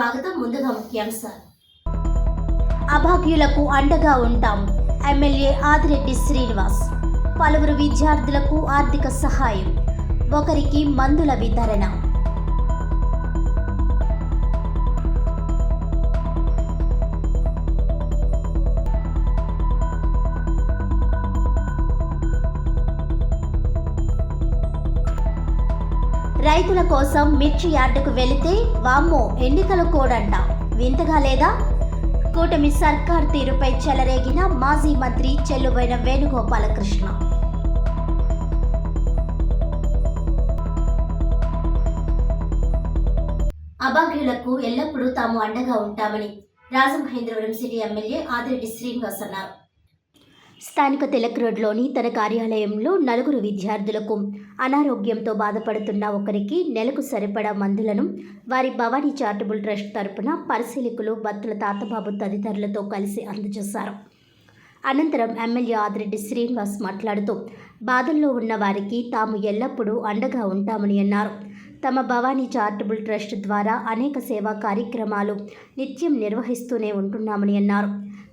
స్వాగతం. ముందుగా ముఖ్యాంశాలు. అభాగ్యులకు అండగా ఉంటాం. ఎమ్మెల్యే ఆదిరెడ్డి శ్రీనివాస్. పలువురు విద్యార్థులకు ఆర్థిక సహాయం. ఒకరికి మందుల వితరణ. రైతుల కోసం మిర్చి యార్డుకు వెళితే వామ్మో ఎన్నికల కోడంట. వింతగా లేదా? కూటమి సర్కార్ తీరుపై చెలరేగిన మాజీ మంత్రి చెల్లుబోయిన వేణుగోపాలకృష్ణ. అభాగ్యులకు ఎల్లప్పుడూ తాము అండగా ఉంటామని రాజమహేంద్రవరం సిటీ ఎమ్మెల్యే ఆదిరెడ్డి శ్రీనివాస్ అన్నారు. స్థానిక తిలక్ రోడ్లోని తన కార్యాలయంలో నలుగురు విద్యార్థులకు అనారోగ్యంతో బాధపడుతున్న ఒకరికి నెలకు సరిపడా మందులను వారి భవానీ చారిటబుల్ ట్రస్ట్ తరపున పరిశీలకులు బత్తుల తాతబాబు తదితరులతో కలిసి అందజేశారు. అనంతరం ఎమ్మెల్యే ఆదిరెడ్డి శ్రీనివాస్ మాట్లాడుతూ బాధల్లో ఉన్న వారికి తాము ఎల్లప్పుడూ అండగా ఉంటామని అన్నారు. తమ భవానీ చారిటబుల్ ట్రస్ట్ ద్వారా అనేక సేవా కార్యక్రమాలు నిత్యం నిర్వహిస్తూనే ఉంటున్నామని అన్నారు.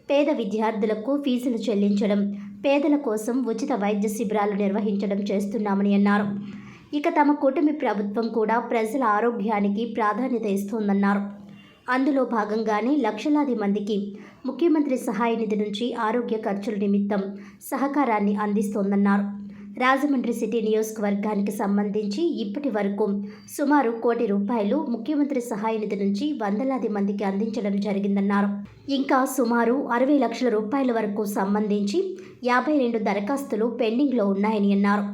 పేద విద్యార్థులకు ఫీజులు చెల్లించడం, పేదల కోసం ఉచిత వైద్య శిబిరాలు నిర్వహించడం చేస్తున్నామని అన్నారు. ఇక తమ కూటమి ప్రభుత్వం కూడా ప్రజల ఆరోగ్యానికి ప్రాధాన్యత ఇస్తోందన్నారు. అందులో భాగంగానే లక్షలాది మందికి ముఖ్యమంత్రి సహాయ నిధి నుంచి ఆరోగ్య ఖర్చుల నిమిత్తం సహకారాన్ని అందిస్తోందన్నారు. రాజమండ్రి సిటీ నియోజకవర్గానికి సంబంధించి ఇప్పటి వరకు సుమారు ₹1,00,00,000 ముఖ్యమంత్రి సహాయ నిధి నుంచి వందలాది మందికి అందించడం జరిగిందన్నారు. ఇంకా సుమారు ₹60 లక్షల వరకు సంబంధించి 52 దరఖాస్తులు పెండింగ్లో ఉన్నాయని అన్నారు.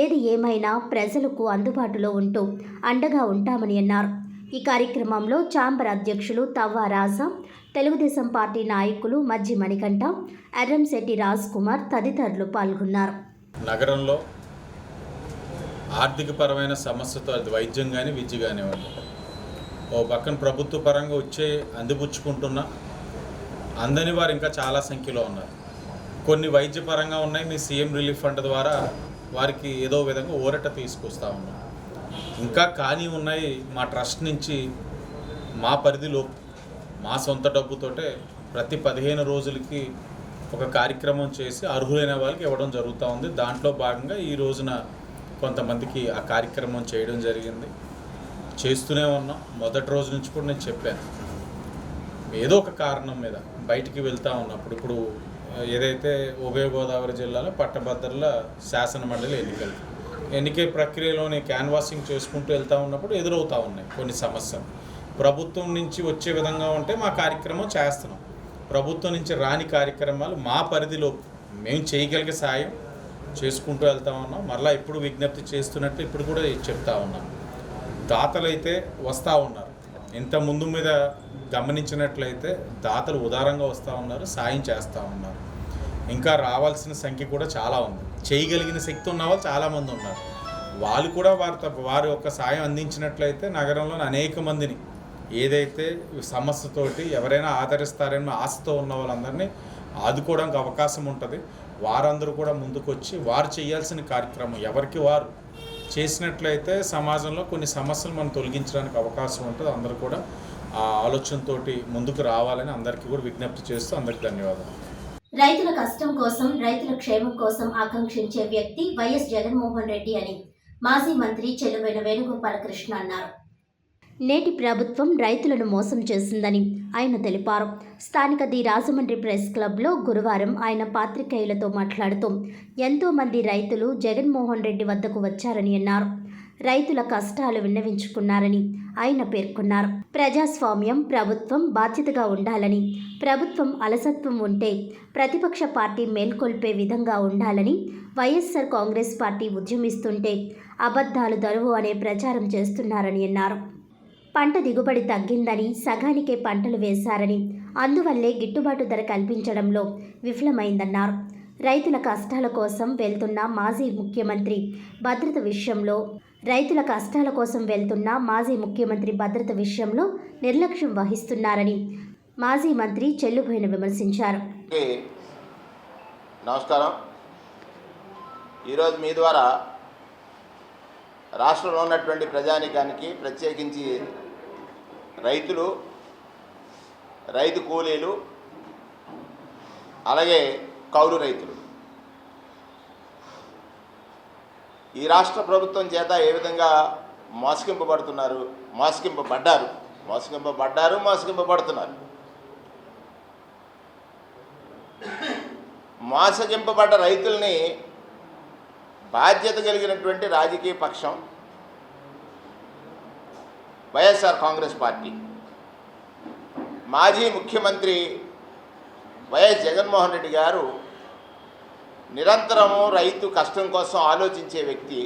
ఏది ఏమైనా ప్రజలకు అందుబాటులో ఉంటూ అండగా ఉంటామని అన్నారు. ఈ కార్యక్రమంలో ఛాంబర్ అధ్యక్షులు తవ్వా రాజా, తెలుగుదేశం పార్టీ నాయకులు మజ్జి మణికంఠ, ఎర్రంశెట్టి రాజ్ కుమార్ తదితరులు పాల్గొన్నారు. నగరంలో ఆర్థికపరమైన సమస్యతో అది వైద్యం కానీ విద్య కానివ్వండి, ఓ పక్కన ప్రభుత్వ పరంగా వచ్చే అందిపుచ్చుకుంటున్న అందని వారు ఇంకా చాలా సంఖ్యలో ఉన్నారు. కొన్ని వైద్యపరంగా ఉన్నాయి, మీ సీఎం రిలీఫ్ ఫండ్ ద్వారా వారికి ఏదో విధంగా ఊరట తీసుకొస్తూ ఉన్నాం. ఇంకా కానీ ఉన్నాయి మా ట్రస్ట్ నుంచి మా పరిధిలో మా సొంత డబ్బుతోటే ప్రతి 15 రోజులకి ఒక కార్యక్రమం చేసి అర్హులైన వాళ్ళకి ఇవ్వడం జరుగుతూ ఉంది. దాంట్లో భాగంగా ఈ రోజున కొంతమందికి ఆ కార్యక్రమం చేయడం జరిగింది. చేస్తూనే ఉన్నాం. మొదటి రోజు నుంచి కూడా నేను చెప్పాను, ఏదో ఒక కారణం మీద బయటికి వెళ్తూ ఉన్నప్పుడు, ఇప్పుడు ఏదైతే ఉభయ గోదావరి జిల్లాలో పట్టభద్రుల శాసనమండలి ఎన్నికే ప్రక్రియలోని క్యాన్వాసింగ్ చేసుకుంటూ వెళ్తూ ఉన్నప్పుడు ఎదురవుతూ ఉన్నాయి కొన్ని సమస్యలు. ప్రభుత్వం నుంచి వచ్చే విధంగా ఉంటే మా కార్యక్రమం చేస్తున్నాం. ప్రభుత్వం నుంచి రాని కార్యక్రమాలు మా పరిధిలో మేము చేయగలిగే సాయం చేసుకుంటూ వెళ్తూ ఉన్నాం. మరలా ఇప్పుడు విజ్ఞప్తి చేస్తున్నట్టు ఇప్పుడు కూడా చెప్తా ఉన్నాం. దాతలు అయితే వస్తూ ఉన్నారు. ఇంత ముందు మీద గమనించినట్లయితే దాతలు ఉదారంగా వస్తూ ఉన్నారు, సాయం చేస్తూ ఉన్నారు. ఇంకా రావాల్సిన సంఖ్య కూడా చాలా ఉంది. చేయగలిగిన శక్తి ఉన్న వాళ్ళు చాలామంది ఉన్నారు. వాళ్ళు కూడా వారి యొక్క సాయం అందించినట్లయితే నగరంలోని అనేక మందిని ఏదైతే సమస్యతోటి ఎవరైనా ఆదరిస్తారని ఆశతో ఉన్న వాళ్ళందరినీ ఆదుకోవడానికి అవకాశం ఉంటుంది. వారందరూ కూడా ముందుకొచ్చి వారు చేయాల్సిన కార్యక్రమం ఎవరికి వారు చేసినట్లయితే సమాజంలో కొన్ని సమస్యలు మనం తొలగించడానికి అవకాశం ఉంటుంది. అందరూ కూడా ఆ ఆలోచనతోటి ముందుకు రావాలని అందరికీ కూడా విజ్ఞప్తి చేస్తూ అందరికీ ధన్యవాదాలు. రైతుల కష్టం కోసం, రైతుల క్షేమం కోసం ఆకాంక్షించే వ్యక్తి వైఎస్ జగన్మోహన్ రెడ్డి అని మాజీ మంత్రి చెల్లుబోయిన వేణుగోపాలకృష్ణ అన్నారు. నేటి ప్రభుత్వం రైతులను మోసం చేసిందని ఆయన తెలిపారు. స్థానిక ది రాజమండ్రి ప్రెస్ క్లబ్లో గురువారం ఆయన పాత్రికేయులతో మాట్లాడుతూ ఎంతోమంది రైతులు జగన్మోహన్ రెడ్డి వద్దకు వచ్చారని అన్నారు. రైతుల కష్టాలు విన్నవించుకున్నారని ఆయన పేర్కొన్నారు. ప్రజాస్వామ్యం, ప్రభుత్వం బాధ్యతగా ఉండాలని, ప్రభుత్వం అలసత్వం ఉంటే ప్రతిపక్ష పార్టీ మేల్కొల్పే విధంగా ఉండాలని, వైఎస్ఆర్ కాంగ్రెస్ పార్టీ ఉద్యమిస్తుంటే అబద్ధాలు దరువు అనే ప్రచారం చేస్తున్నారని అన్నారు. పంట దిగుబడి తగ్గిందని, సగానికే పంటలు వేశారని, అందువల్లే గిట్టుబాటు ధర కల్పించడంలో విఫలమైందన్నారు. రైతుల కష్టాల కోసం వెళ్తున్న మాజీ ముఖ్యమంత్రి భద్రత విషయంలో నిర్లక్ష్యం వహిస్తున్నారని మాజీ మంత్రి చెల్లుబోయిన విమర్శించారు. నమస్కారం. ఈరోజు మీ ద్వారా రాష్ట్రంలో ఉన్నటువంటి ప్రజానీకానికి, ప్రత్యేకించి రైతులు రైతు కూలీలు, అలాగే కౌలు రైతులు ఈ రాష్ట్ర ప్రభుత్వం చేత ఏ విధంగా మోసగింపబడుతున్నారు. మోసగింపబడ్డ రైతుల్ని బాధ్యత కలిగినటువంటి రాజకీయ పక్షం వైఎస్ఆర్ కాంగ్రెస్ పార్టీ, మాజీ ముఖ్యమంత్రి వైఎస్ జగన్మోహన్ రెడ్డి గారు నిరంతరము రైతు కష్టం కోసం ఆలోచించే వ్యక్తి,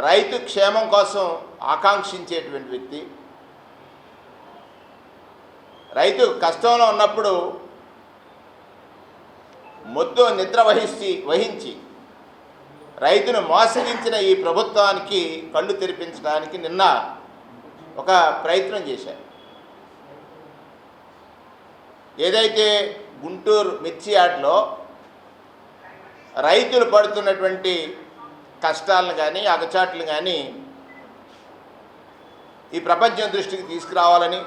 రైతు క్షేమం కోసం ఆకాంక్షించేటువంటి వ్యక్తి, రైతు కష్టంలో ఉన్నప్పుడు మొద్దు నిద్ర వహించి రైతును మోసగించిన ఈ ప్రభుత్వానికి కళ్ళు తెరిపించడానికి నిన్న ఒక ప్రయత్నం చేశారు. ఏదైతే గుంటూరు మిర్చి యార్డ్లో రైతులు పడుతున్నటువంటి కష్టాలను కానీ అగచాట్లు కానీ ఈ ప్రపంచం దృష్టికి తీసుకురావాలని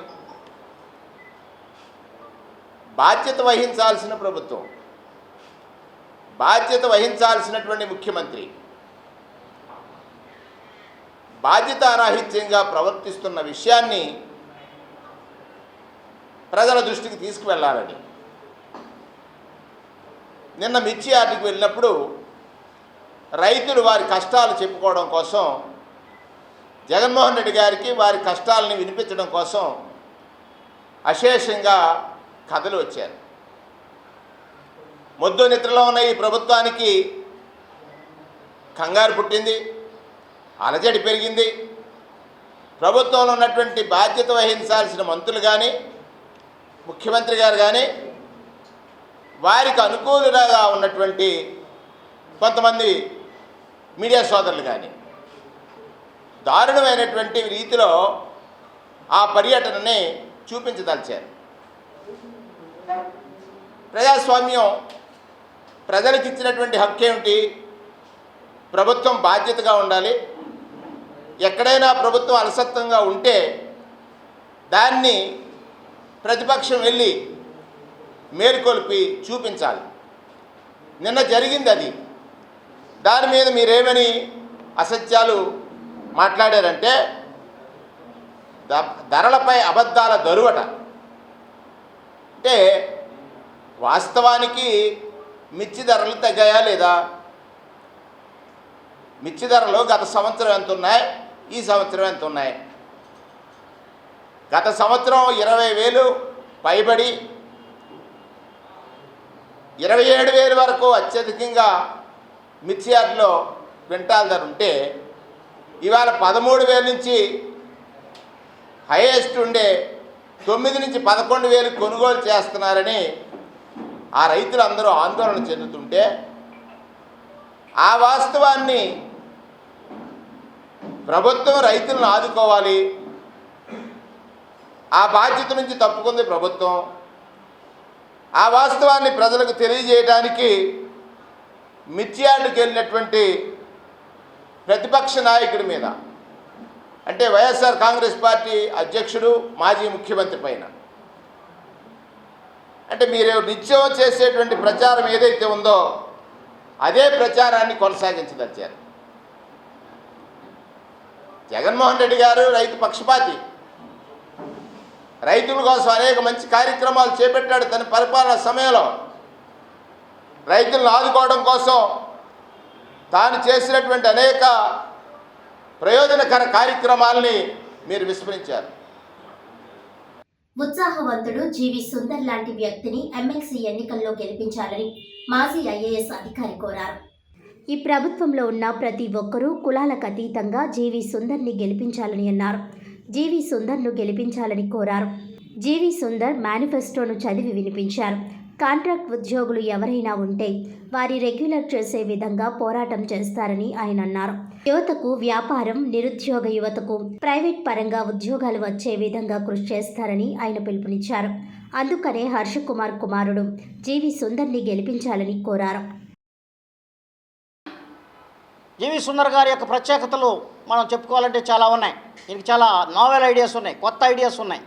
బాధ్యత వహించాల్సిన ప్రభుత్వం, బాధ్యత వహించాల్సినటువంటి ముఖ్యమంత్రి బాధ్యతారాహిత్యంగా ప్రవర్తిస్తున్న విషయాన్ని ప్రజల దృష్టికి తీసుకువెళ్ళాలని నిన్న మిర్చి యార్డుకి వెళ్ళినప్పుడు రైతులు వారి కష్టాలు చెప్పుకోవడం కోసం, జగన్మోహన్ రెడ్డి గారికి వారి కష్టాలని వినిపించడం కోసం అశేషంగా కథలు వచ్చారు. మొద్దు నిద్రలో ఉన్న ఈ ప్రభుత్వానికి కంగారు పుట్టింది, అలజడి పెరిగింది. ప్రభుత్వంలో ఉన్నటువంటి బాధ్యత వహించాల్సిన మంత్రులు కానీ, ముఖ్యమంత్రి గారు కానీ, వారికి అనుకూలంగా ఉన్నటువంటి కొంతమంది మీడియా సోదరులు కానీ దారుణమైనటువంటి రీతిలో ఆ పర్యటనని చూపించదలిచారు. ప్రజాస్వామ్యం ప్రజలకు ఇచ్చినటువంటి హక్కు ఏమిటి? ప్రభుత్వం బాధ్యతగా ఉండాలి. ఎక్కడైనా ప్రభుత్వం అలసత్వంగా ఉంటే దాన్ని ప్రతిపక్షం వెళ్ళి మేలుకొల్పి చూపించాలి. నిన్న జరిగింది అది. దాని మీద మీరేమని అసత్యాలు మాట్లాడారంటే ధరలపై అబద్ధాల దరువట. అంటే వాస్తవానికి మిర్చి ధరలు తగ్గాయా లేదా? మిర్చి ధరలు గత సంవత్సరం ఎంత ఉన్నాయి, ఈ సంవత్సరం ఎంత ఉన్నాయి? గత సంవత్సరం 20,000 పైబడి 27,000 వరకు అత్యధికంగా మిర్చి యార్డులో క్వింటాల్ ధర ఉంటే ఇవాళ 13,000 నుంచి హైయెస్ట్ ఉండే 9 నుంచి 11,000 కొనుగోలు చేస్తున్నారని ఆ రైతులందరూ ఆందోళన చెందుతుంటే ఆ వాస్తవాన్ని ప్రభుత్వం రైతులను ఆదుకోవాలి, ఆ బాధ్యత నుంచి తప్పుకుంది ప్రభుత్వం. ఆ వాస్తవాన్ని ప్రజలకు తెలియజేయడానికి మిర్చి యార్డుకి వెళ్ళినటువంటి ప్రతిపక్ష నాయకుడి మీద, అంటే వైఎస్ఆర్ కాంగ్రెస్ పార్టీ అధ్యక్షుడు మాజీ ముఖ్యమంత్రి పైన, అంటే మీరు నిత్యం చేసేటువంటి ప్రచారం ఏదైతే ఉందో అదే ప్రచారాన్ని కొనసాగించదలిచారు. జగన్మోహన్ రెడ్డి గారు రైతు పక్షపాతి, రైతుల కోసం అనేక మంచి కార్యక్రమాలు చేపట్టాడు. తన పరిపాలన సమయంలో రైతులను ఆదుకోవడం కోసం తాను చేసినటువంటి అనేక ప్రయోజనకర కార్యక్రమాలని మీరు విస్మరించారు. ఉత్సాహవంతుడు జీవి సుందర్ లాంటి వ్యక్తిని ఎమ్మెల్సీ ఎన్నికల్లో గెలిపించాలని మాజీ ఐఏఎస్ అధికారి కోరారు. ఈ ప్రభుత్వంలో ఉన్న ప్రతి ఒక్కరూ కులాలకు అతీతంగా జీవి సుందర్ని గెలిపించాలని అన్నారు. జీవి సుందర్ను గెలిపించాలని కోరారు. జీవి సుందర్ మేనిఫెస్టోను చదివి వినిపించారు. కాంట్రాక్ట్ ఉద్యోగులు ఎవరైనా ఉంటే వారి రెగ్యులర్ చేసే విధంగా పోరాటం చేస్తారని ఆయన అన్నారు. యువతకు వ్యాపారం, నిరుద్యోగ యువతకు ప్రైవేట్ పరంగా ఉద్యోగాలు వచ్చే విధంగా కృషి చేస్తారని ఆయన పిలుపునిచ్చారు. అందుకనే హర్షకుమార్ కుమారుడు జీవి సుందర్ని గెలిపించాలని కోరారు. జీవి సుందర్ గారి యొక్క ప్రత్యేకతలు మనం చెప్పుకోవాలంటే చాలా ఉన్నాయి. దీనికి చాలా నావెల్ ఐడియాస్ ఉన్నాయి, కొత్త ఐడియాస్ ఉన్నాయి.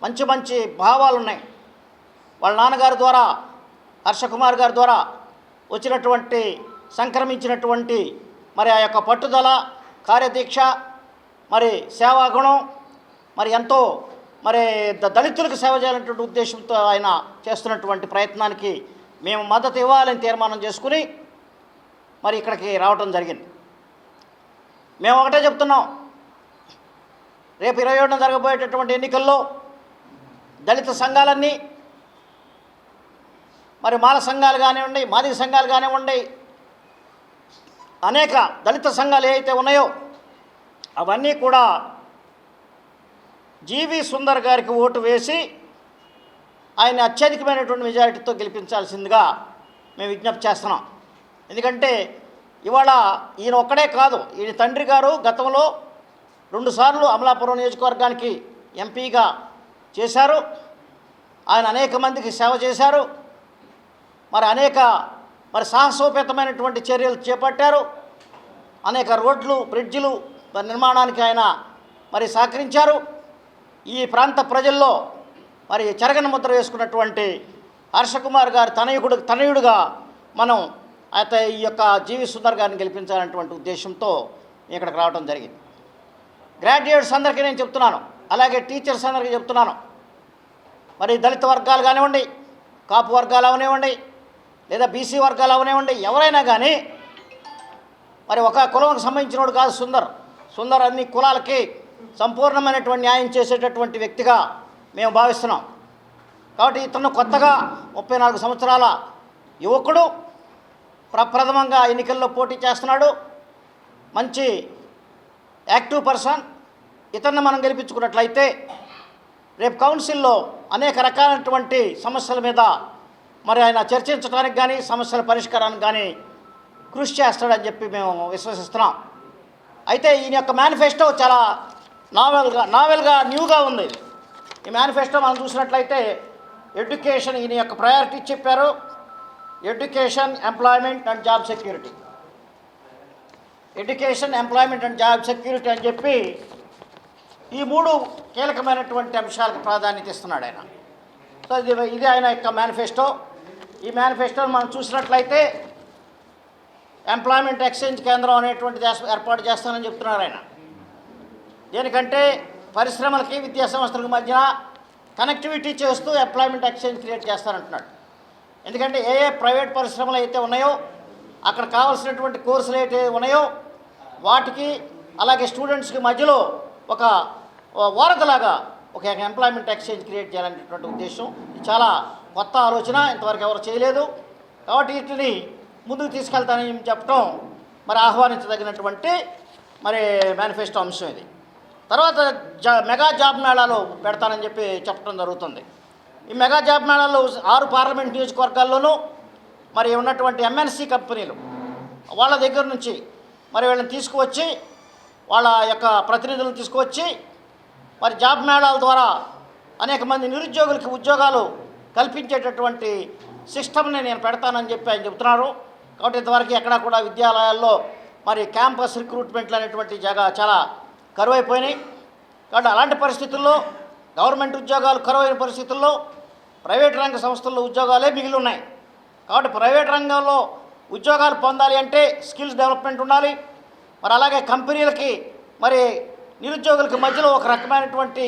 మంచి మంచి భావాలు ఉన్నాయి. వాళ్ళ నాన్నగారి ద్వారా, హర్షకుమార్ గారి ద్వారా వచ్చినటువంటి సంక్రమించినటువంటి మరి ఆ యొక్క పట్టుదల, కార్యదీక్ష, మరి సేవాగుణం, మరి ఎంతో మరి దళితులకు సేవ చేయాలనేటువంటి ఉద్దేశంతో ఆయన చేస్తున్నటువంటి ప్రయత్నానికి మేము మద్దతు ఇవ్వాలని తీర్మానం చేసుకుని మరి ఇక్కడికి రావటం జరిగింది. మేము ఒకటే చెప్తున్నాం, రేపు 27న జరగబోయేటటువంటి ఎన్నికల్లో దళిత సంఘాలన్నీ, మరి మాల సంఘాలు కానివ్వండి, మాదిగ సంఘాలు కానివ్వండి, అనేక దళిత సంఘాలు ఏవైతే ఉన్నాయో అవన్నీ కూడా జీవి సుందర్ గారికి ఓటు వేసి ఆయన అత్యధికమైనటువంటి మెజారిటీతో గెలిపించాల్సిందిగా మేము విజ్ఞప్తి చేస్తున్నాం. ఎందుకంటే ఇవాళ ఈయన ఒక్కడే కాదు, ఈయన తండ్రి గారు గతంలో 2 సార్లు అమలాపురం నియోజకవర్గానికి ఎంపీగా చేశారు. ఆయన అనేక మందికి సేవ చేశారు. మరి అనేక సాహసోపేతమైనటువంటి చర్యలు చేపట్టారు. అనేక రోడ్లు, బ్రిడ్జిలు నిర్మాణానికి ఆయన మరి సహకరించారు. ఈ ప్రాంత ప్రజల్లో మరి చెరగని ముద్ర వేసుకున్నటువంటి హర్షకుమార్ గారి తనయుడుగా మనం అయితే ఈ యొక్క జీవి సుందర్ గారిని గెలిపించాలనేటువంటి ఉద్దేశంతో ఇక్కడికి రావడం జరిగింది. గ్రాడ్యుయేట్స్ అందరికీ నేను చెప్తున్నాను, అలాగే టీచర్స్ అందరికీ చెప్తున్నాను, మరి దళిత వర్గాలు కానివ్వండి, కాపు వర్గాలు అవనివ్వండి, లేదా బీసీ వర్గాలు అవనివ్వండి, ఎవరైనా కానీ మరి ఒక కులంకి సంబంధించినోడు కాదు సుందర్ అన్ని కులాలకి సంపూర్ణమైనటువంటి న్యాయం చేసేటటువంటి వ్యక్తిగా మేము భావిస్తున్నాం. కాబట్టి ఇతను కొత్తగా 34 సంవత్సరాల యువకుడు ప్రప్రథమంగా ఎన్నికల్లో పోటీ చేస్తున్నాడు. మంచి యాక్టివ్ పర్సన్. ఇతన్ని మనం గెలిపించుకున్నట్లయితే రేపు కౌన్సిల్లో అనేక రకాలైనటువంటి సమస్యల మీద మరి ఆయన చర్చించడానికి కానీ, సమస్యల పరిష్కారానికి కానీ కృషి చేస్తాడని చెప్పి మేము విశ్వసిస్తున్నాం. అయితే ఈయన యొక్క మేనిఫెస్టో చాలా నావెల్గా న్యూగా ఉంది. ఈ మేనిఫెస్టో మనం చూసినట్లయితే ఎడ్యుకేషన్ ఈయన యొక్క ప్రయారిటీ చెప్పారు. Education, employment and job security. Education, employment and job security అని చెప్పి ఈ 3 కీలకమైనటువంటి అంశాలకు ప్రాధాన్యత ఇస్తున్నాడు ఆయన. సో ఇది ఆయన యొక్క మేనిఫెస్టో. ఈ మేనిఫెస్టోని మనం చూసినట్లయితే ఎంప్లాయ్మెంట్ ఎక్స్చేంజ్ కేంద్రం అనేటువంటిది ఏర్పాటు చేస్తానని చెప్తున్నారు ఆయన. దేనికంటే పరిశ్రమలకి, విద్యా సంస్థలకు మధ్య కనెక్టివిటీ చేస్తూ ఎంప్లాయ్మెంట్ ఎక్స్చేంజ్ క్రియేట్ చేస్తానంటున్నాడు. ఎందుకంటే ఏ ప్రైవేట్ పరిశ్రమలు అయితే ఉన్నాయో, అక్కడ కావాల్సినటువంటి కోర్సులు అయితే ఉన్నాయో వాటికి, అలాగే స్టూడెంట్స్కి మధ్యలో ఒక వారధిలాగా ఒక ఎంప్లాయ్మెంట్ ఎక్స్చేంజ్ క్రియేట్ చేయాలనేటువంటి ఉద్దేశం. ఇది చాలా కొత్త ఆలోచన, ఇంతవరకు ఎవరు చేయలేదు. కాబట్టి వీటిని ముందుకు తీసుకెళ్తానని చెప్పడం మరి ఆహ్వానించదగినటువంటి మరి మేనిఫెస్టో అంశం ఇది. తర్వాత మెగా జాబ్ మేళాలో పెడతానని చెప్పి చెప్పడం జరుగుతుంది. ఈ మెగా జాబ్ మేళాలో 6 పార్లమెంట్ నియోజకవర్గాల్లోనూ మరి ఉన్నటువంటి ఎంఎన్సీ కంపెనీలు వాళ్ళ దగ్గర నుంచి మరి వీళ్ళని తీసుకువచ్చి, వాళ్ళ యొక్క ప్రతినిధులను తీసుకువచ్చి మరి జాబ్ మేళాల ద్వారా అనేక మంది నిరుద్యోగులకి ఉద్యోగాలు కల్పించేటటువంటి సిస్టమ్ని నేను పెడతానని చెప్పి ఆయన చెబుతున్నారు. కాబట్టి ఇంతవరకు ఎక్కడా కూడా విద్యాలయాల్లో మరి క్యాంపస్ రిక్రూట్మెంట్లు అనేటువంటి చాలా కరువైపోయినాయి. కాబట్టి అలాంటి పరిస్థితుల్లో గవర్నమెంట్ ఉద్యోగాలు కరువైన పరిస్థితుల్లో ప్రైవేట్ రంగ సంస్థల్లో ఉద్యోగాలే మిగిలి ఉన్నాయి. కాబట్టి ప్రైవేట్ రంగంలో ఉద్యోగాలు పొందాలి అంటే స్కిల్స్ డెవలప్మెంట్ ఉండాలి. మరి అలాగే కంపెనీలకి మరి నిరుద్యోగులకి మధ్యలో ఒక రకమైనటువంటి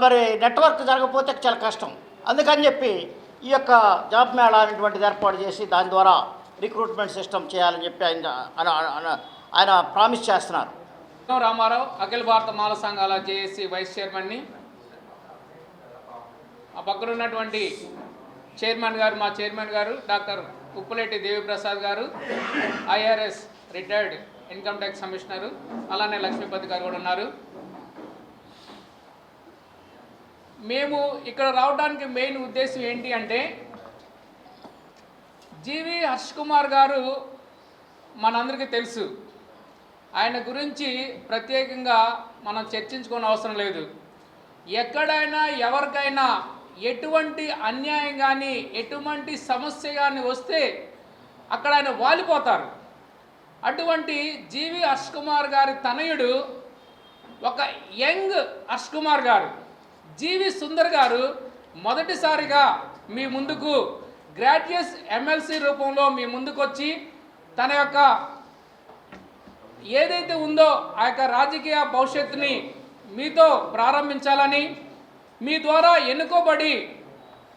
మరి నెట్వర్క్ జరగకపోతే చాలా కష్టం. అందుకని చెప్పి ఈ యొక్క జాబ్ మేళా అనేటువంటిది ఏర్పాటు చేసి దాని ద్వారా రిక్రూట్మెంట్ సిస్టమ్ చేయాలని చెప్పి ఆయన ప్రామిస్ చేస్తున్నారు. రామారావు, అఖిల భారత మాల సంఘాల జేఏసీ వైస్ చైర్మన్ని. ఆ పక్కన ఉన్నటువంటి చైర్మన్ గారు, మా చైర్మన్ గారు డాక్టర్ ఉప్పులేటి దేవిప్రసాద్ గారు, IRS retired income tax commissioner, అలానే లక్ష్మీపతి గారు కూడా ఉన్నారు. మేము ఇక్కడ రావడానికి మెయిన్ ఉద్దేశం ఏంటి అంటే, జీవి హర్షకుమార్ గారు మనందరికీ తెలుసు. ఆయన గురించి ప్రత్యేకంగా మనం చర్చించుకోని అవసరం లేదు. ఎక్కడైనా ఎవరికైనా ఎటువంటి అన్యాయం కానీ, ఎటువంటి సమస్య కానీ వస్తే అక్కడ ఆయన వాలిపోతారు. అటువంటి జీవి హర్షకుమార్ గారి తనయుడు ఒక యంగ్ హర్షకుమార్ గారు జీవి సుందర్ గారు మొదటిసారిగా మీ ముందుకు గ్రాడ్యుయేట్స్ ఎమ్మెల్సీ రూపంలో మీ ముందుకు వచ్చి తన యొక్క ఏదైతే ఉందో ఆ యొక్క రాజకీయ భవిష్యత్తుని మీతో ప్రారంభించాలని, మీ ద్వారా ఎన్నుకోబడి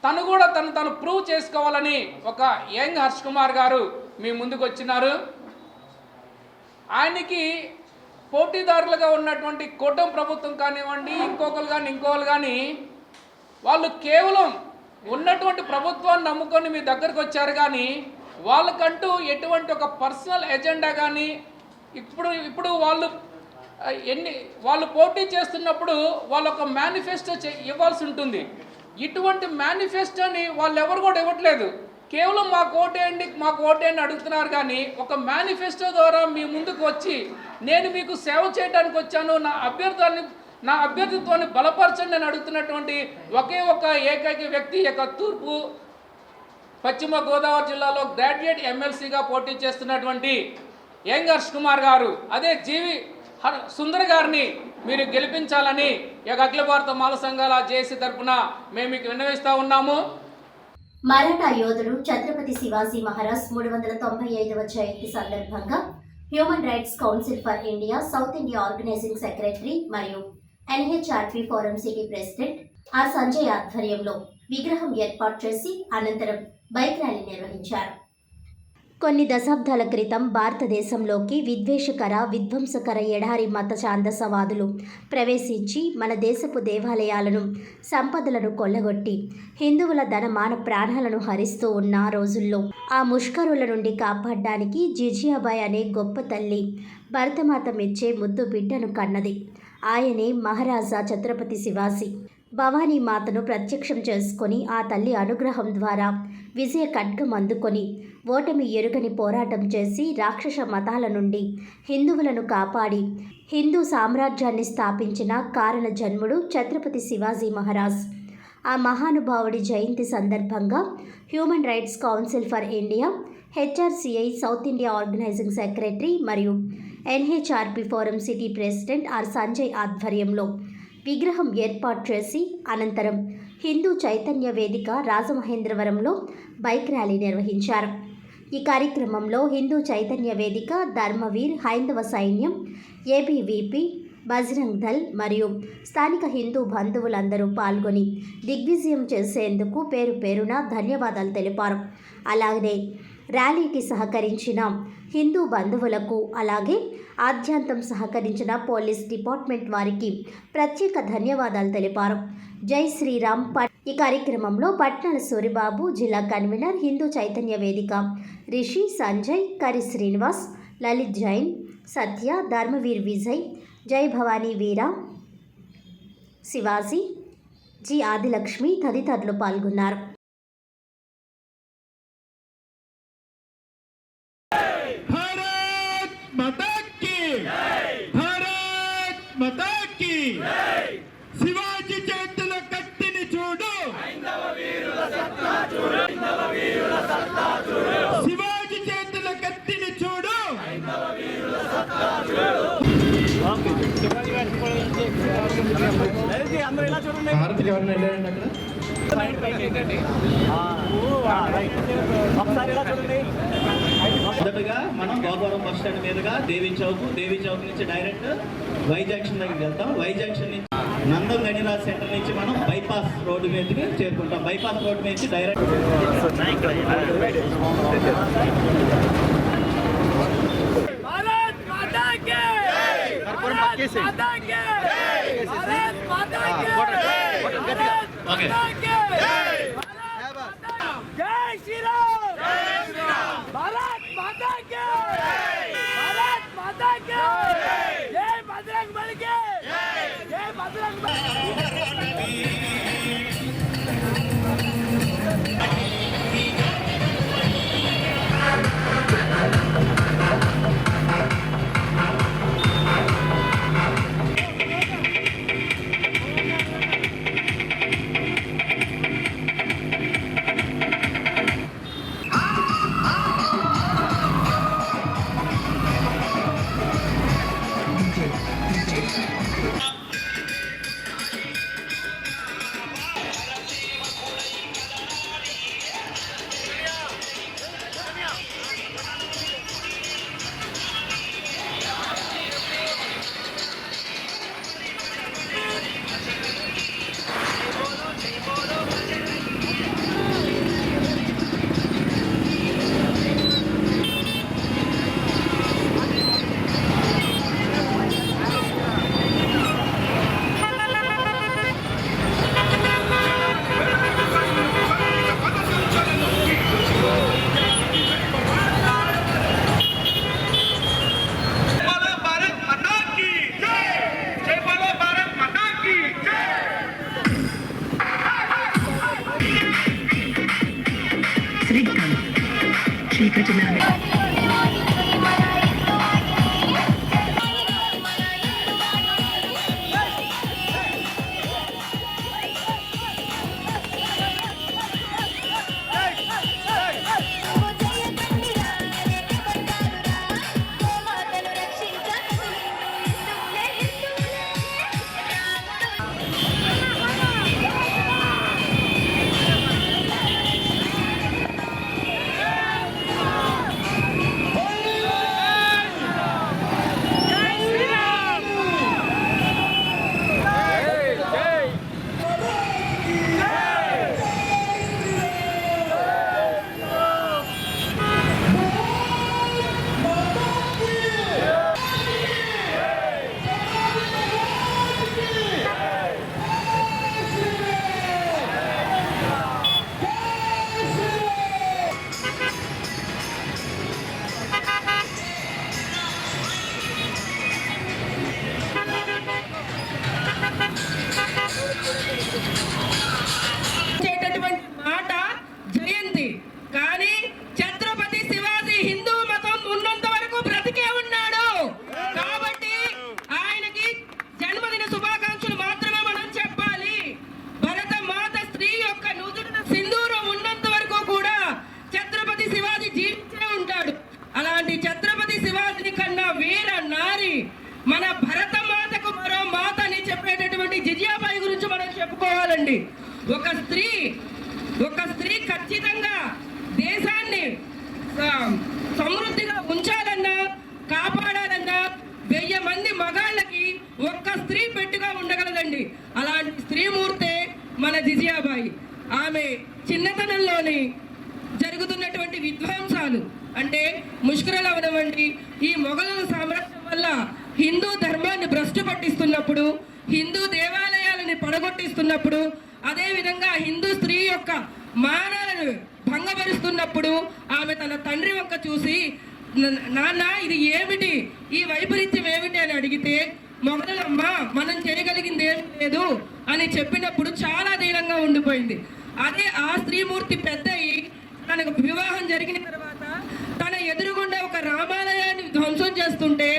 తను కూడా తను ప్రూవ్ చేసుకోవాలని ఒక యంగ్ హర్ష్ కుమార్ గారు మీ ముందుకు వచ్చినారు. ఆయనకి పోటీదారులుగా ఉన్నటువంటి కూటమి ప్రభుత్వం కానివ్వండి, ఇంకోళ్ళు కానీ వాళ్ళు కేవలం ఉన్నటువంటి ప్రభుత్వాన్ని నమ్ముకొని మీ దగ్గరకు వచ్చారు. కానీ వాళ్ళకంటూ ఎటువంటి ఒక పర్సనల్ ఎజెండా కానీ ఇప్పుడు వాళ్ళు పోటీ చేస్తున్నప్పుడు వాళ్ళు ఒక మేనిఫెస్టో ఇవ్వాల్సి ఉంటుంది. ఇటువంటి మేనిఫెస్టోని వాళ్ళు ఎవరు కూడా ఇవ్వట్లేదు. కేవలం మాకు ఓటేయండి అడుగుతున్నారు. కానీ ఒక మేనిఫెస్టో ద్వారా మీ ముందుకు వచ్చి నేను మీకు సేవ చేయడానికి వచ్చాను, నా అభ్యర్థిత్వాన్ని బలపరచండి అని అడుగుతున్నటువంటి ఒకే ఒక ఏకైక వ్యక్తి యొక్క తూర్పు పశ్చిమ గోదావరి జిల్లాలో గ్రాడ్యుయేట్ ఎమ్మెల్సీగా పోటీ చేస్తున్నటువంటి యంగ్ హర్ష్ కుమార్ గారు, అదే జీవి సుందర్ గారిని మీరు గెలిపించాలని అఖిల భారత మాల సంఘాల జేఏసీ తరఫున మేము మీకు విన్నవిస్తూ ఉన్నాము. మరాఠా యోధుడు ఛత్రపతి శివాజీ మహారాజ్ 395వ జయంతి సందర్భంగా human rights council for India South India organising secretary మరియు NHRP forum city president R Sanjay ఆధ్వర్యంలో విగ్రహం ఏర్పాటు చేసి అనంతరం బైక్ ర్యాలీ నిర్వహించారు. కొన్ని దశాబ్దాల క్రితం భారతదేశంలోకి విధ్వంసకర ఎడారి మత ఛాందసవాదులు ప్రవేశించి మన దేశపు దేవాలయాలను, సంపదలను కొల్లగొట్టి హిందువుల ధనమాన ప్రాణాలను హరిస్తూ ఉన్న రోజుల్లో ఆ ముష్కరుల నుండి కాపాడడానికి జిజియాబాయ్ అనే గొప్ప తల్లి భరతమాత మెచ్చే ముద్దు బిడ్డను కన్నది. ఆయనే మహారాజా ఛత్రపతి శివాజీ. భవానీ మాతను ప్రత్యక్షం చేసుకొని ఆ తల్లి అనుగ్రహం ద్వారా విజయ ఖడ్గం అందుకొని ఓటమి ఎరుగని పోరాటం చేసి రాక్షస మతాల నుండి హిందువులను కాపాడి హిందూ సామ్రాజ్యాన్ని స్థాపించిన కారణ జన్ముడు ఛత్రపతి శివాజీ మహారాజ్. ఆ మహానుభావుడి జయంతి సందర్భంగా human rights council for India, HRCI South India organising secretary మరియు NHRP forum city president R Sanjay ఆధ్వర్యంలో విగ్రహం ఏర్పాటు చేసి అనంతరం హిందూ చైతన్య వేదిక రాజమహేంద్రవరంలో బైక్ ర్యాలీ నిర్వహించారు. ఈ కార్యక్రమంలో హిందూ చైతన్య వేదిక, ధర్మవీర్, హైందవ సైన్యం, ఏబీవీపీ, బజరంగ్ దళ్ మరియు స్థానిక హిందూ బంధువులందరూ పాల్గొని దిగ్విజయం చేసేందుకు పేరు పేరున ధన్యవాదాలు తెలిపారు. అలాగే ర్యాలీకి సహకరించిన హిందూ బంధువులకు, అలాగే ఆద్యంతం సహకరించిన పోలీస్ డిపార్ట్మెంట్ వారికి ప్రత్యేక ధన్యవాదాలు తెలిపారు. జై శ్రీరామ్. ఈ కార్యక్రమంలో పట్నాల సూరిబాబు, జిల్లా కన్వీనర్, హిందూ చైతన్య వేదిక రిషి, సంజయ్, కరి శ్రీనివాస్, లలిత్ జైన్, సత్య, ధర్మవీర్ విజయ్, జై భవానీ వీర, శివాజీ, జి ఆదిలక్ష్మి తదితరులు పాల్గొన్నారు. శివాజీ చేతుల కత్తిని చూడు, శివాజీ చేతుల కత్తిని చూడు. హారతికి ఎవరైనా వెళ్ళారండి అక్కడ? మొదటగా మనం గోదావరం బస్ స్టాండ్ మీదుగా దేవి చౌక్ నుంచి డైరెక్ట్ వై జంక్షన్ దగ్గరికి వెళ్తాం. వై జంక్షన్ నుంచి నందం గణిరాజ్ సెంటర్ నుంచి మనం బైపాస్ రోడ్డు మీదకి చేరుకుంటాం. బైపాస్ రోడ్డు మీద నుంచి డైరెక్ట్ జై శ్రీరామ్, భారత్ మాతా కి, భారత్ మాతా కి, జై బజరంగ్ బలి కి, జై బజరంగ్ శ్రీకాంత్ చీకటి నానే మాట జయంతి. కానీ ఛత్రపతి శివాజీ హిందూ మతం ఉన్నంత వరకు బ్రతికే ఉన్నాడు. కాబట్టి ఆయనకి జన్మదిన శుభాకాంక్షలు మాత్రమే మనం చెప్పాలి. భరత మాత స్త్రీ యొక్క నుదుటిన సింధూరం ఉన్నంత వరకు కూడా ఛత్రపతి శివాజీ జీవించే ఉంటాడు. అలాంటి ఛత్రపతి శివాజీని కన్నా వీర నారి మన భరత మాతకు మరో మాత అని చెప్పేటటువంటి జిజియాబాయి గురించి మనం చెప్పుకోవాలండి. ఒక స్త్రీ ఖచ్చితంగా దేశాన్ని సమృద్ధిగా ఉంచాలన్నా కాపాడాలన్నా 1000 మంది మగాళ్ళకి ఒక్క స్త్రీ పెట్టుగా ఉండగలదండి. అలాంటి స్త్రీమూర్తే మన జిజియాబాయి. ఆమె చిన్నతనంలోని జరుగుతున్నటువంటి విధ్వంసాలు అంటే ముష్కరలు అవనవండి, ఈ మొఘలుల సామ్రాజ్యం వల్ల హిందూ ధర్మాన్ని భ్రష్టు పట్టిస్తున్నప్పుడు, హిందూ దేవాలయాలని పడగొట్టిస్తున్నప్పుడు, అదేవిధంగా హిందూ స్త్రీ యొక్క మానాలను భంగపరుస్తున్నప్పుడు ఆమె తన తండ్రి వంక చూసి, నాన్న ఇది ఏమిటి, ఈ వైపరీత్యం ఏమిటి అని అడిగితే, మొఘలమ్మ మనం చేయగలిగింది ఏం లేదు అని చెప్పినప్పుడు చాలా దీనంగా ఉండిపోయింది. అదే ఆ స్త్రీమూర్తి పెద్దయి తనకు వివాహం జరిగిన తర్వాత తన ఎదురుగుండా ఒక రామాలయాన్ని ధ్వంసం చేస్తుంటే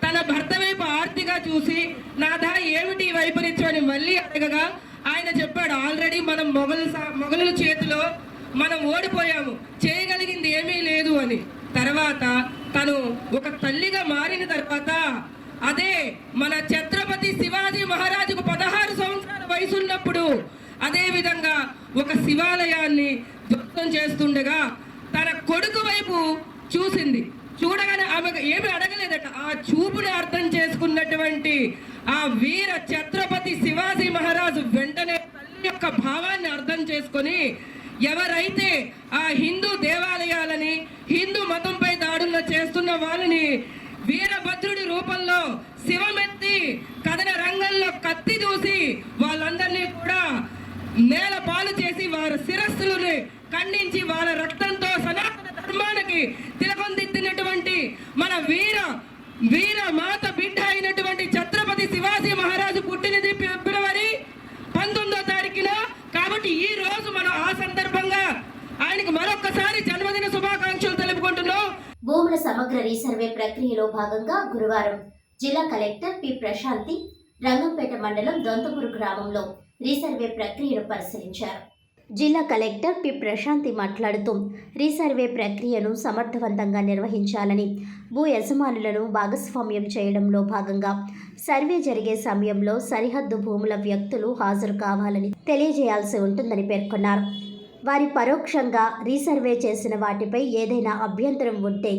తన భర్త వైపు ఆర్తిగా చూసి, నాదా ఏమిటి ఈ వైపరీత్యం అని మళ్ళీ అడగగా ఆయన చెప్పాడు, ఆల్రెడీ మనం మొఘలుల చేతిలో మనం ఓడిపోయాము, చేయగలిగింది ఏమీ లేదు అని. తర్వాత తను ఒక తల్లిగా మారిన తర్వాత అదే మన ఛత్రపతి శివాజీ మహారాజుకు 16 సంవత్సరాల వయసు ఉన్నప్పుడు అదే విధంగా ఒక శివాలయాన్ని ధ్వంసం చేస్తుండగా తన కొడుకు వైపు చూసింది. చూడగానే ఆమె ఏమి అడగలేదట. ఆ చూపుని అర్థం చేసుకున్నటువంటి ఆ వీర ఛత్రపతి శివాజీ మహారాజు వెంటనే తల్లి యొక్క భావాన్ని అర్థం చేసుకొని, ఎవరైతే ఆ హిందూ దేవాలయాలని హిందూ మతంపై దాడులు చేస్తున్న వాళ్ళని వీరభద్రుడి రూపంలో శివమెత్తి కథన రంగంలో కత్తి దూసి వాళ్ళందరినీ కూడా నేల పాలు చేసి వారి శిరస్సులను ఖండించి వాళ్ళ రక్తంతో సనాతన ధర్మానికి తిలకం దిద్దినటువంటి మన వీర మాత బిడ్డ అయినటువంటి ఛత్రపతి శివాజీ మహారాజు పుట్టినది ఫిబ్రవరి 19వ తారీఖున. కాబట్టి ఈ రోజు మనం ఆ సందర్భంగా ఆయనకు మరొకసారి జన్మదిన శుభాకాంక్షలు తెలుపుకుంటున్నాం. భూముల సమగ్ర రీసర్వే ప్రక్రియలో భాగంగా గురువారం జిల్లా కలెక్టర్ పి ప్రశాంతి రంగంపేట మండలం దొంతపూర్ గ్రామంలో రీసర్వే ప్రక్రియను పరిశీలించారు. జిల్లా కలెక్టర్ పి ప్రశాంతి మాట్లాడుతూ రీసర్వే ప్రక్రియను సమర్థవంతంగా నిర్వహించాలని, భూ యజమానులను భాగస్వామ్యం చేయడంలో భాగంగా సర్వే జరిగే సమయంలో సరిహద్దు భూముల వ్యక్తులు హాజరు కావాలని తెలియజేయాల్సి ఉంటుందని పేర్కొన్నారు. వారి పరోక్షంగా రీసర్వే చేసిన వాటిపై ఏదైనా అభ్యంతరం ఉంటే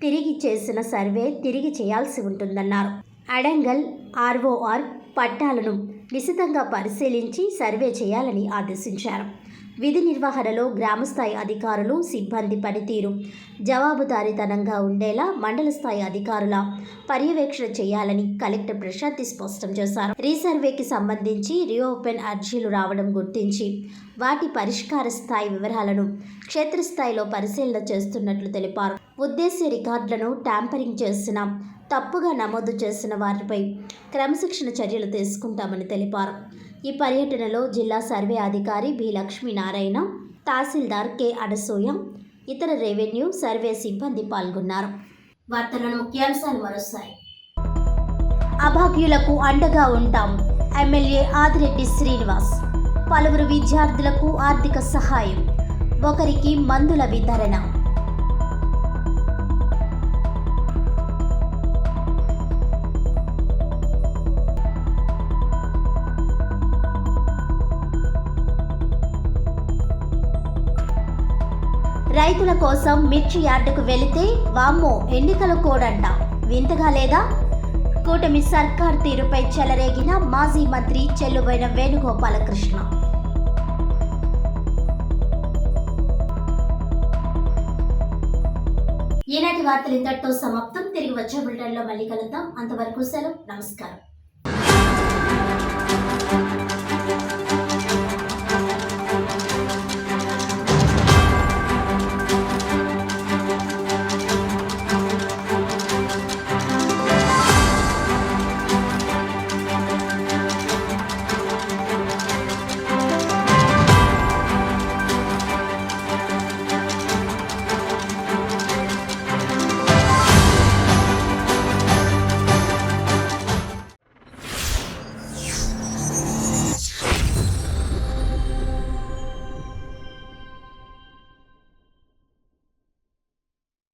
తిరిగి చేసిన సర్వే తిరిగి చేయాల్సి ఉంటుందన్నారు. అడంగల్ ఆర్ఓఆర్ పట్టాలను నిశితంగా పరిశీలించి సర్వే చేయాలని ఆదేశించారు. విధి నిర్వహణలో గ్రామస్థాయి అధికారులు సిబ్బంది పనితీరు జవాబుదారీతనంగా ఉండేలా మండల స్థాయి అధికారుల పర్యవేక్షణ చేయాలని కలెక్టర్ ప్రశాంతి స్పష్టం చేశారు. రీసర్వేకి సంబంధించి రీఓపెన్ అర్జీలు రావడం గుర్తించి వాటి పరిష్కార స్థాయి వివరాలను క్షేత్రస్థాయిలో పరిశీలన చేస్తున్నట్లు తెలిపారు. ఉద్దేశ్య రికార్డులను ట్యాంపరింగ్ చేసిన, తప్పుగా నమోదు చేసిన వారిపై క్రమశిక్షణ చర్యలు తీసుకుంటామని తెలిపారు. ఈ పర్యటనలో జిల్లా సర్వే అధికారి బి లక్ష్మీనారాయణ, తహసీల్దార్ కె అనసూయ, ఇతర రెవెన్యూ సర్వే సిబ్బంది పాల్గొన్నారు. వార్తలను ముఖ్యాంశాలు మరోసారి. అభాగ్యులకు అండగా ఉంటాం. ఎమ్మెల్యే ఆదిరెడ్డి శ్రీనివాస్. పలువురు విద్యార్థులకు ఆర్థిక సహాయం. ఒకరికి మందుల వితరణ. రైతుల కోసం మిర్చి యార్డుకు వెళితే వామ్మో ఎన్నికల కోడంట. వింతగా లేదా? కూటమి సర్కార్ తీరుపై చెలరేగిన మాజీ మంత్రి చెల్లుబోయిన వేణుగోపాలకృష్ణ. ఈనాటి వార్తలు ఇంతటితో సమాప్తం. తిరిగి వచ్చే బులెటిన్లో మళ్ళీ కలుద్దాం. అంతవరకు సెలవు. నమస్కారం.